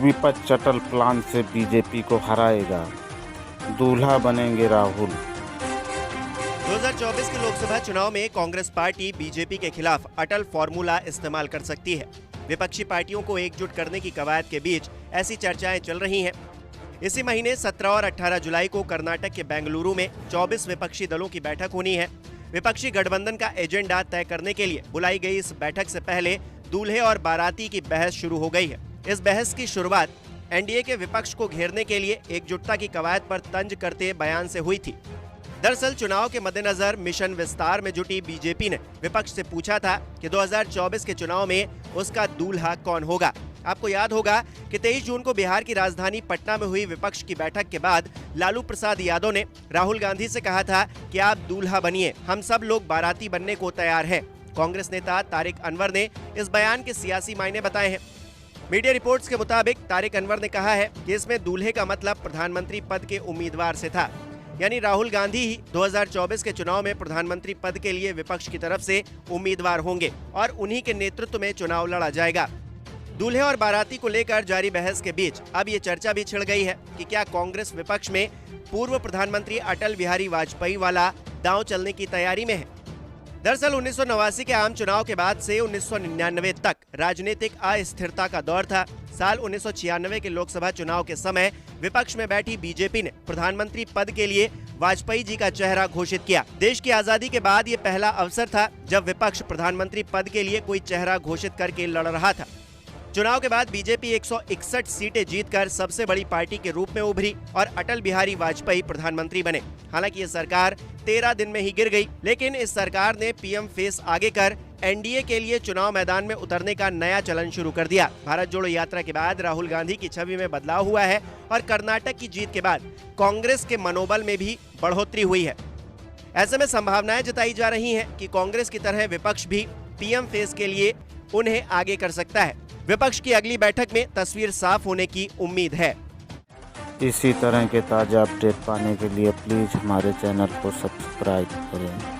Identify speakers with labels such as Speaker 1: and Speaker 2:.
Speaker 1: विपक्ष अटल प्लान से बीजेपी को हराएगा, दूल्हा बनेंगे राहुल।
Speaker 2: 2024 के लोकसभा चुनाव में कांग्रेस पार्टी बीजेपी के खिलाफ अटल फॉर्मूला इस्तेमाल कर सकती है। विपक्षी पार्टियों को एकजुट करने की कवायद के बीच ऐसी चर्चाएं चल रही हैं। इसी महीने 17 और 18 जुलाई को कर्नाटक के बेंगलुरु में 24 विपक्षी दलों की बैठक होनी है। विपक्षी गठबंधन का एजेंडा तय करने के लिए बुलाई गई इस बैठक से पहले दूल्हे और बाराती की बहस शुरू हो गई है। इस बहस की शुरुआत एनडीए के विपक्ष को घेरने के लिए एकजुटता की कवायद पर तंज करते बयान से हुई थी। दरअसल चुनाव के मद्देनजर मिशन विस्तार में जुटी बीजेपी ने विपक्ष से पूछा था कि 2024 के चुनाव में उसका दूल्हा कौन होगा। आपको याद होगा कि 23 जून को बिहार की राजधानी पटना में हुई विपक्ष की बैठक के बाद लालू प्रसाद यादव ने राहुल गांधी से कहा था कि आप दूल्हा बनिए, हम सब लोग बाराती बनने को तैयार हैं। कांग्रेस नेता तारिक अनवर ने इस बयान के सियासी मायने बताए हैं। मीडिया रिपोर्ट्स के मुताबिक तारिक अनवर ने कहा है कि इसमें दूल्हे का मतलब प्रधानमंत्री पद के उम्मीदवार से था, यानी राहुल गांधी ही 2024 के चुनाव में प्रधानमंत्री पद के लिए विपक्ष की तरफ से उम्मीदवार होंगे और उन्हीं के नेतृत्व में चुनाव लड़ा जाएगा। दूल्हे और बाराती को लेकर जारी बहस के बीच अब ये चर्चा भी छिड़ गई है कि क्या कांग्रेस विपक्ष में पूर्व प्रधानमंत्री अटल बिहारी वाजपेयी वाला दांव चलने की तैयारी में है। दरअसल 1989 के आम चुनाव के बाद से 1999 तक राजनीतिक अस्थिरता का दौर था। साल 1996 के लोकसभा चुनाव के समय विपक्ष में बैठी बीजेपी ने प्रधानमंत्री पद के लिए वाजपेयी जी का चेहरा घोषित किया। देश की आजादी के बाद ये पहला अवसर था जब विपक्ष प्रधानमंत्री पद के लिए कोई चेहरा घोषित करके लड़ रहा था। चुनाव के बाद बीजेपी 161 सीटें जीतकर सबसे बड़ी पार्टी के रूप में उभरी और अटल बिहारी वाजपेयी प्रधानमंत्री बने। हालांकि ये सरकार 13 दिन में ही गिर गई, लेकिन इस सरकार ने पीएम फेस आगे कर एनडीए के लिए चुनाव मैदान में उतरने का नया चलन शुरू कर दिया। भारत जोड़ो यात्रा के बाद राहुल गांधी की छवि में बदलाव हुआ है और कर्नाटक की जीत के बाद कांग्रेस के मनोबल में भी बढ़ोतरी हुई है। ऐसे में संभावनाएं जताई जा रही हैं कि कांग्रेस की तरह विपक्ष भी पीएम फेस के लिए उन्हें आगे कर सकता है। विपक्ष की अगली बैठक में तस्वीर साफ होने की उम्मीद है।
Speaker 1: इसी तरह के ताज़ा अपडेट पाने के लिए प्लीज़ हमारे चैनल को सब्सक्राइब करें।